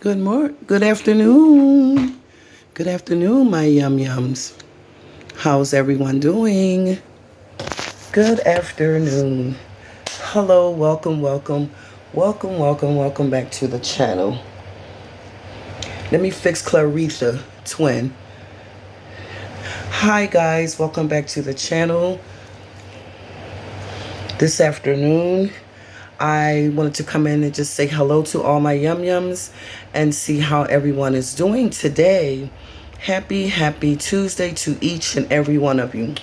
Good afternoon. Good afternoon, my yum yums. How's everyone doing? Good afternoon. Hello, welcome back to the channel. Let me fix Claretha, twin. Hi guys, welcome back to the channel. This afternoon, I wanted to come in and just say hello to all my yum yums and see how everyone is doing today. Happy Tuesday to each and every one of you.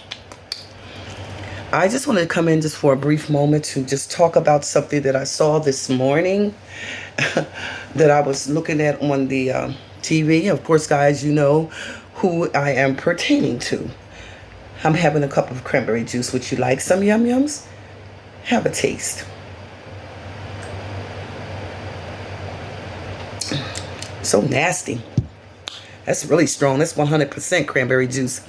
I just wanted to come in just for a brief moment to just talk about something that I saw this morning that I was looking at on the TV. Of course, guys, you know who I am pertaining to. I'm having a cup of cranberry juice. Would you like some yum yums? Have a taste. So nasty. That's really strong. That's 100% cranberry juice.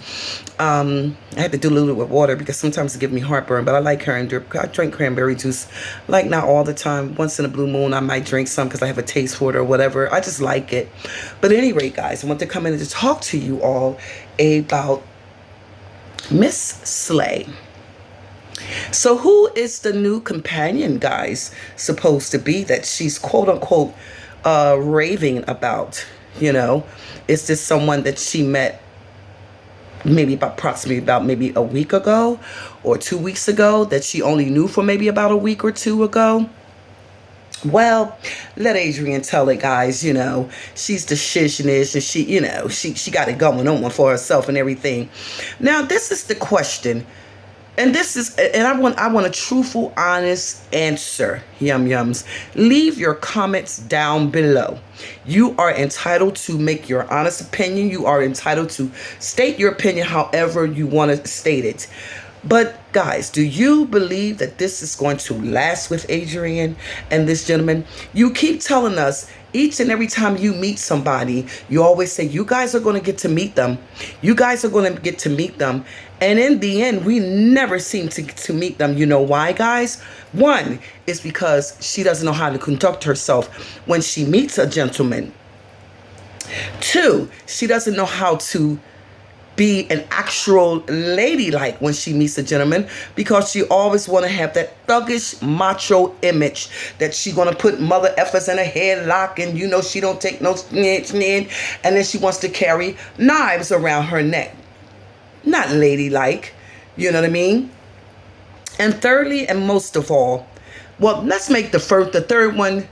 I had to do a little bit with water because sometimes it gives me heartburn, but I like I drink cranberry juice, like not all the time. Once in a blue moon, I might drink some because I have a taste for it or whatever. I just like it. But at any rate, guys, I want to come in and just talk to you all about Miss Slay. So who is the new companion, guys, supposed to be that she's quote unquote raving about? You know, is this someone that she met approximately about maybe a week ago or 2 weeks ago, that she only knew for maybe about a week or two ago? Well, let Adrienne tell it, guys. You know, she's the shiznish and she, you know, she got it going on for herself and everything. Now, this is the question. And I want a truthful, honest answer, yum yums. Leave your comments down below. You are entitled to make your honest opinion. You are entitled to state your opinion however you want to state it. But guys, do you believe that this is going to last with Adrienne and this gentleman? You keep telling us each and every time you meet somebody, you always say, you guys are going to get to meet them. You guys are going to get to meet them. And in the end, we never seem to meet them. You know why, guys? One is because she doesn't know how to conduct herself when she meets a gentleman. Two, she doesn't know how to be an actual ladylike when she meets a gentleman, because she always want to have that thuggish macho image that she gonna put mother effers in a headlock, and you know she don't take no snitch, and then she wants to carry knives around her neck. Not ladylike, you know what I mean? And thirdly, and most of all, well, let's make the third one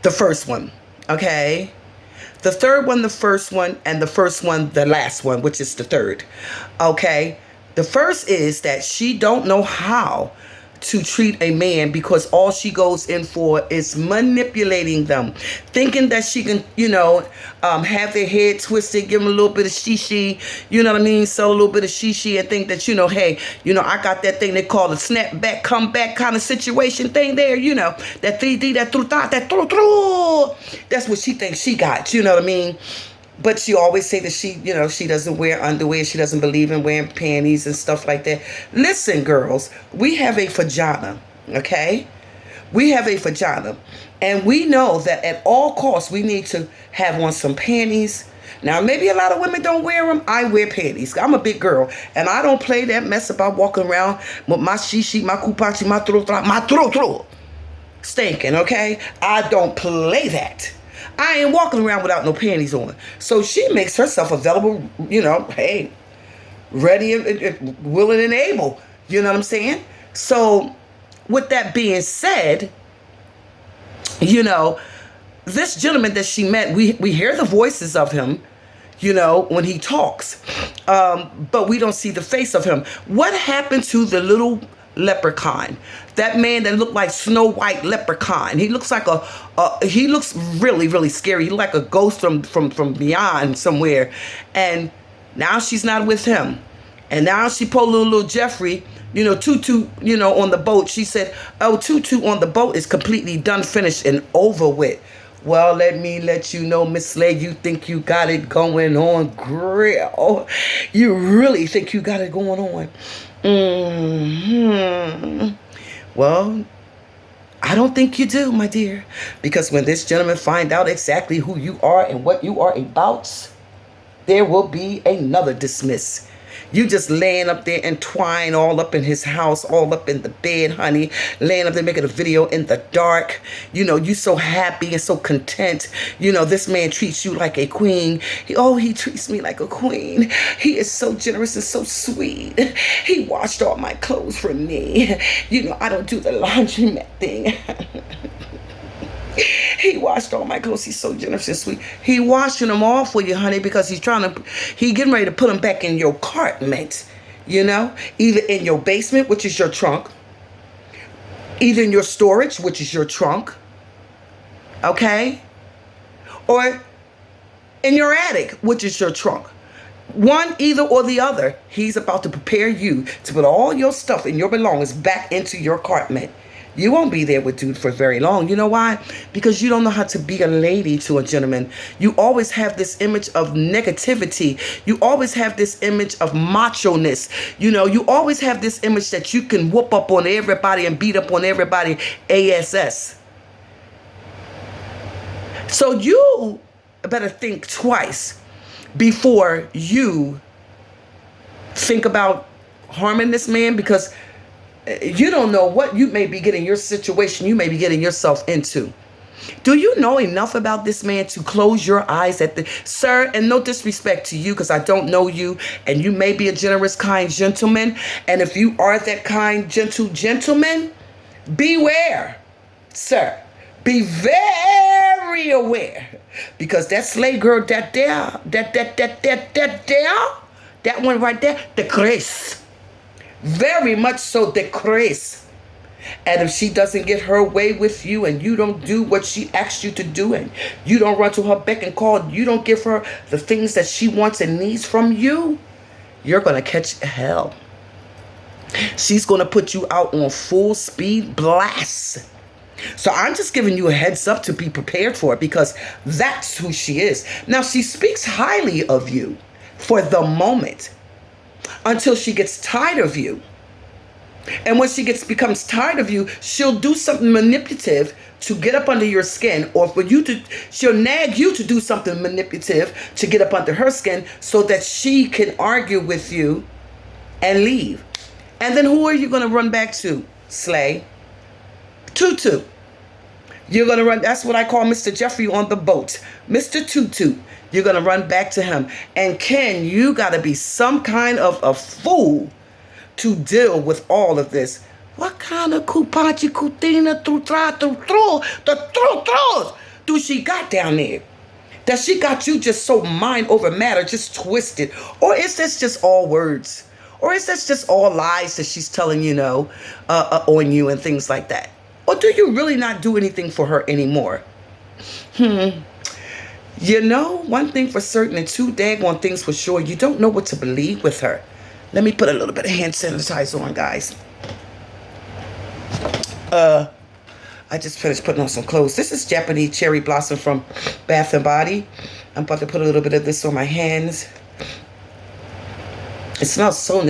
the first one, okay? The third one, the first one, and the first one, the last one, which is the third. Okay? The first is that she don't know how to treat a man, because all she goes in for is manipulating them, thinking that she can, you know, have their head twisted, give them a little bit of shishi, you know what I mean, sell a little bit of shishi, and think that, you know, hey, you know, I got that thing they call a snap back, come back kind of situation thing there, you know, that 3D, that through, that's what she thinks she got, you know what I mean? But she always say that she, you know, she doesn't wear underwear. She doesn't believe in wearing panties and stuff like that. Listen, girls, we have a vagina, okay? We have a vagina. And we know that at all costs, we need to have on some panties. Now, maybe a lot of women don't wear them. I wear panties. I'm a big girl. And I don't play that mess about walking around with my shishi, my kupachi, my throw, stinking, okay? I don't play that. I ain't walking around without no panties on. So she makes herself available, you know, hey, ready and willing and able. You know what I'm saying? So with that being said, you know, this gentleman that she met, we hear the voices of him, you know, when he talks, but we don't see the face of him. What happened to the little leprechaun? That man that looked like Snow White leprechaun. He looks like he looks really, really scary. He like a ghost from beyond somewhere. And now she's not with him. And now she pulled little Jeffrey, you know, Tutu, you know, on the boat. She said, oh, Tutu on the boat is completely done, finished, and over with. Well, let me let you know, Miss Slay, you think you got it going on, girl. You really think you got it going on. Well, I don't think you do, my dear. Because when this gentleman find out exactly who you are and what you are about, there will be another dismiss. You just laying up there entwined all up in his house, all up in the bed, honey, laying up there making a video in the dark. You know, you so happy and so content. You know, this man treats you like a queen. He treats me like a queen. He is so generous and so sweet. He washed all my clothes for me. You know, I don't do the laundromat thing. He washed all my clothes. He's so generous and sweet. He washing them all for you, honey, because he getting ready to put them back in your apartment, you know, either in your basement, which is your trunk, either in your storage, which is your trunk, okay, or in your attic, which is your trunk. One, either or the other. He's about to prepare you to put all your stuff and your belongings back into your apartment. You won't be there with dude for very long. You know why? Because you don't know how to be a lady to a gentleman. You always have this image of negativity. You always have this image of macho-ness. You know, you always have this image that you can whoop up on everybody and beat up on everybody ASS. So you better think twice before you think about harming this man, because you don't know what you may be getting you may be getting yourself into. Do you know enough about this man to close your eyes at sir, and no disrespect to you because I don't know you, and you may be a generous, kind gentleman, and if you are that kind, gentle gentleman, beware, sir. Be very aware, because that slave girl, that one right there, the Grace. Very much so, the Grace. And if she doesn't get her way with you and you don't do what she asks you to do, and you don't run to her beck and call, you don't give her the things that she wants and needs from you, you're going to catch hell. She's going to put you out on full speed blast. So I'm just giving you a heads up to be prepared for it, because that's who she is. Now, she speaks highly of you for the moment, until she gets tired of you. And when she becomes tired of you, she'll do something manipulative to get up under your skin, or she'll nag you to do something manipulative to get up under her skin so that she can argue with you and leave. And then who are you going to run back to, Slay? Tutu. You're going to run, that's what I call Mr. Jeffrey on the boat. Mr. Tutu. You're going to run back to him. And Ken, you got to be some kind of a fool to deal with all of this. What kind of kupachi kutina do she got down there? That she got you just so mind over matter, just twisted? Or is this just all words? Or is this just all lies that she's telling, on you and things like that? Or do you really not do anything for her anymore? You know, one thing for certain and two daggone things for sure, you don't know what to believe with her. Let me put a little bit of hand sanitizer on, guys. I just finished putting on some clothes. This is Japanese cherry blossom from Bath and Body. I'm about to put a little bit of this on my hands. It smells so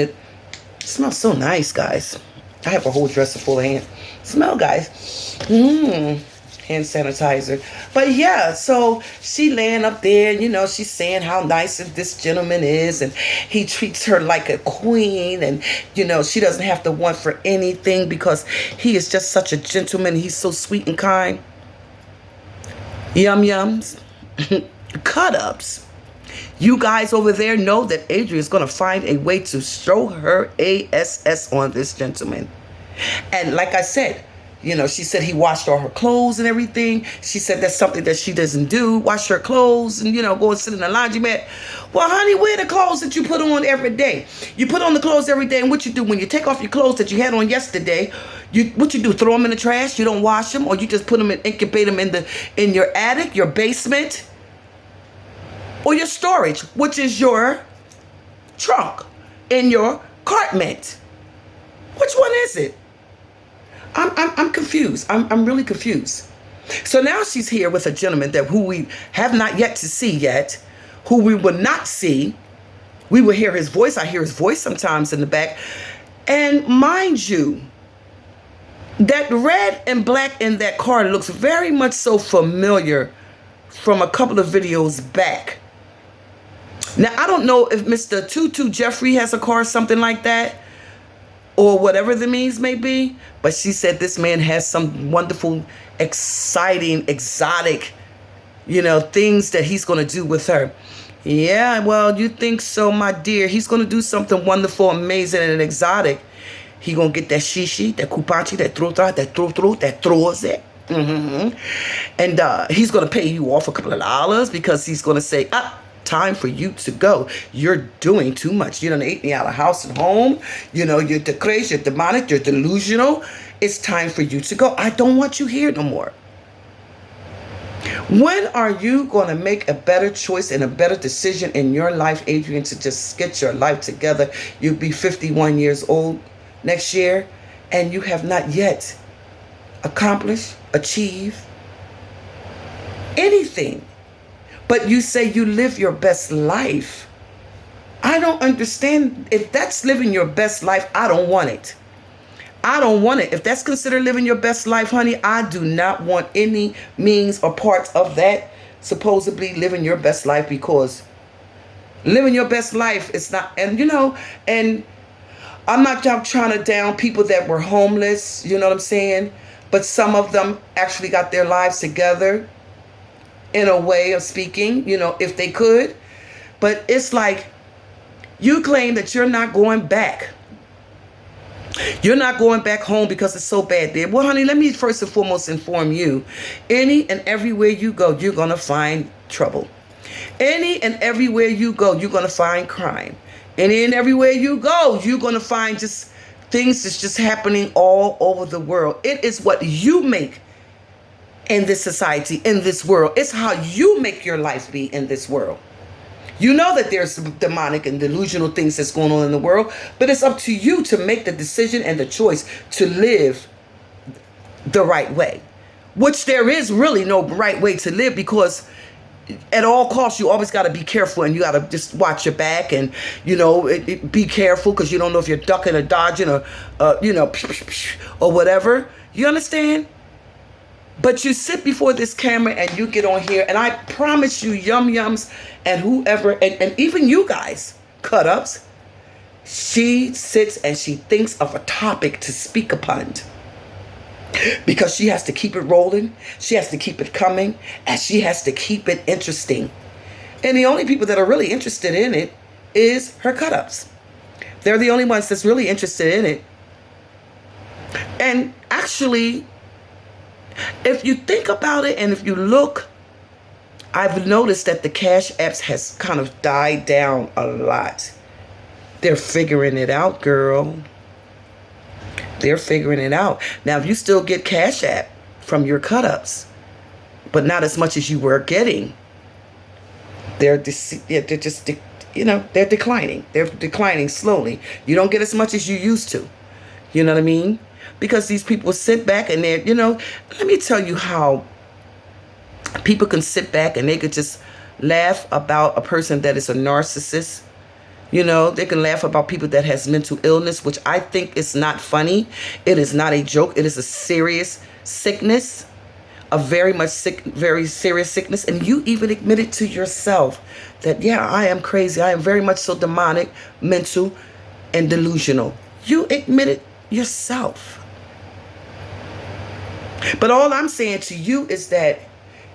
nice, guys. I have a whole dresser full of hand. Smell, guys. Hand sanitizer. But yeah, so she laying up there, she's saying how nice this gentleman is, and he treats her like a queen, and she doesn't have to want for anything because he is just such a gentleman. He's so sweet and kind. Yum yums. Cut ups. You guys over there know that Adrienne is going to find a way to show her ass on this gentleman. And like I said, she said he washed all her clothes and everything. She said that's something that she doesn't do, wash her clothes and, go and sit in the laundromat. Well, honey, where are the clothes that you put on every day? You put on the clothes every day, and what you do when you take off your clothes that you had on yesterday, what you do, throw them in the trash? You don't wash them, or you just put them and incubate them in your attic, your basement, or your storage, which is your trunk in your apartment. Which one is it? I'm confused. I'm really confused. So now she's here with a gentleman who we have not yet to see yet, who we will not see. We will hear his voice. I hear his voice sometimes in the back. And mind you, That red and black in that car looks very much so familiar from a couple of videos back. Now, I don't know if Mr. Tutu Jeffrey has a car, something like that, or whatever the means may be, but she said this man has some wonderful, exciting, exotic, things that he's going to do with her. Yeah, well, you think so, my dear. He's going to do something wonderful, amazing, and exotic. He going to get that shishi, that kupanchi, that that throws it. And he's going to pay you off a couple of dollars because he's going to say, time for you to go. You're doing too much. You done ate me out of house and home. You're crazy, you're demonic, you're delusional. It's time for you to go. I don't want you here no more. When are you going to make a better choice and a better decision in your life, Adrienne, to just get your life together? You'll be 51 years old next year, and you have not yet accomplished, achieved anything. But you say you live your best life. I don't understand. If that's living your best life, I don't want it. I don't want it. If that's considered living your best life, honey, I do not want any means or parts of that supposedly living your best life, because living your best life is not, and I'm not trying to down people that were homeless, you know what I'm saying? But some of them actually got their lives together, in a way of speaking, if they could. But it's like, you claim that you're not going back. You're not going back home because it's so bad there. Well, honey, let me first and foremost inform you. Any and everywhere you go, you're going to find trouble. Any and everywhere you go, you're going to find crime. Any and everywhere you go, you're going to find just things that's just happening all over the world. It is what you make in this society, in this world. It's how you make your life be in this world. You know that there's demonic and delusional things that's going on in the world, but it's up to you to make the decision and the choice to live the right way, which there is really no right way to live, because at all costs, you always got to be careful, and you got to just watch your back, and, be careful, because you don't know if you're ducking or dodging or, or whatever. You understand? But you sit before this camera and you get on here, and I promise you, yums and whoever, and even you guys, cut ups, she sits and she thinks of a topic to speak upon, because she has to keep it rolling, she has to keep it coming, and she has to keep it interesting. And the only people that are really interested in it is her cut ups. They're the only ones that's really interested in it. And actually, if you think about it and if you look, I've noticed that the Cash Apps has kind of died down a lot. They're figuring it out, girl. They're figuring it out. Now, if you still get Cash App from your cut-ups, but not as much as you were getting, they're declining. They're declining slowly. You don't get as much as you used to. You know what I mean? Because these people sit back and they're, let me tell you how people can sit back and they could just laugh about a person that is a narcissist. They can laugh about people that has mental illness, which I think is not funny. It is not a joke. It is a serious sickness, a very much sick, very serious sickness. And you even admit it to yourself that, yeah, I am crazy. I am very much so demonic, mental, and delusional. You admit it yourself. But all I'm saying to you is that,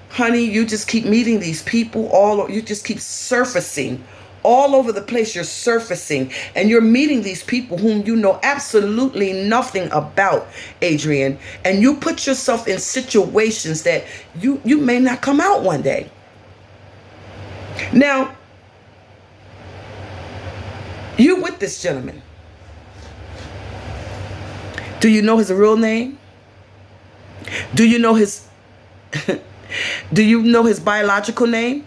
honey, you just keep meeting these people, you just keep surfacing all over the place. You're surfacing and you're meeting these people whom you know absolutely nothing about, Adrienne, and you put yourself in situations that you may not come out one day. Now, you with this gentleman. Do you know his real name? Do you know his biological name?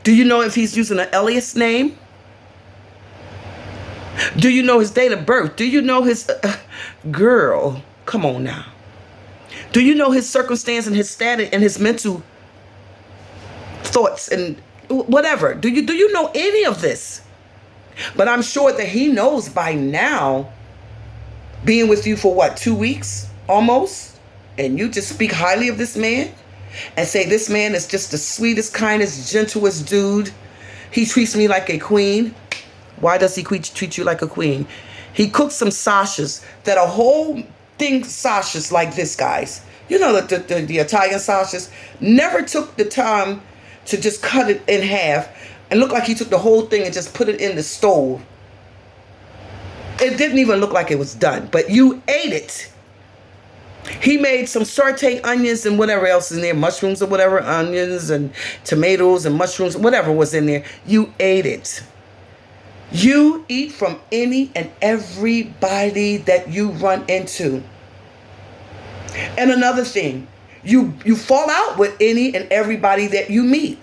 Do you know if he's using an alias name? Do you know his date of birth? Do you know his girl? Come on now. Do you know his circumstance and his status and his mental thoughts and whatever? Do you know any of this? But I'm sure that he knows by now, being with you for what, 2 weeks? almost, and you just speak highly of this man and say this man is just the sweetest, kindest, gentlest dude. He treats me like a queen. Why does he treat you like a queen? He cooks some sashas that a whole thing sashas like this, guys. You know, the Italian sashas. Never took the time to just cut it in half and look like he took the whole thing and just put it in the stove. It didn't even look like it was done, but you ate it. He made some sauteed onions and whatever else in there, mushrooms or whatever, onions and tomatoes and mushrooms, whatever was in there. You ate it. You eat from any and everybody that you run into. And another thing, you fall out with any and everybody that you meet.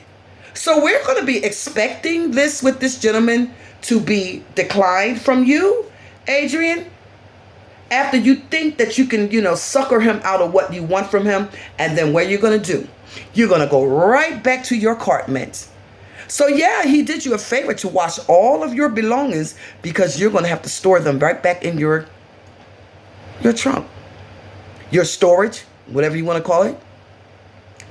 So we're going to be expecting this with this gentleman to be declined from you, Adrienne, after you think that you can, sucker him out of what you want from him. And then what you're going to do? You're going to go right back to your apartment. So yeah, he did you a favor to wash all of your belongings because you're going to have to store them right back in your trunk. Your storage, whatever you want to call it.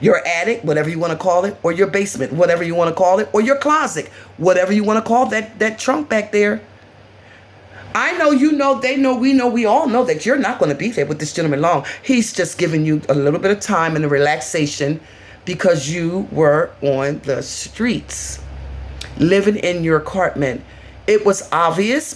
Your attic, whatever you want to call it. Or your basement, whatever you want to call it. Or your closet, whatever you want to call that trunk back there. I know, you know, they know, we all know that you're not going to be there with this gentleman long. He's just giving you a little bit of time and a relaxation because you were on the streets, living in your apartment. It was obvious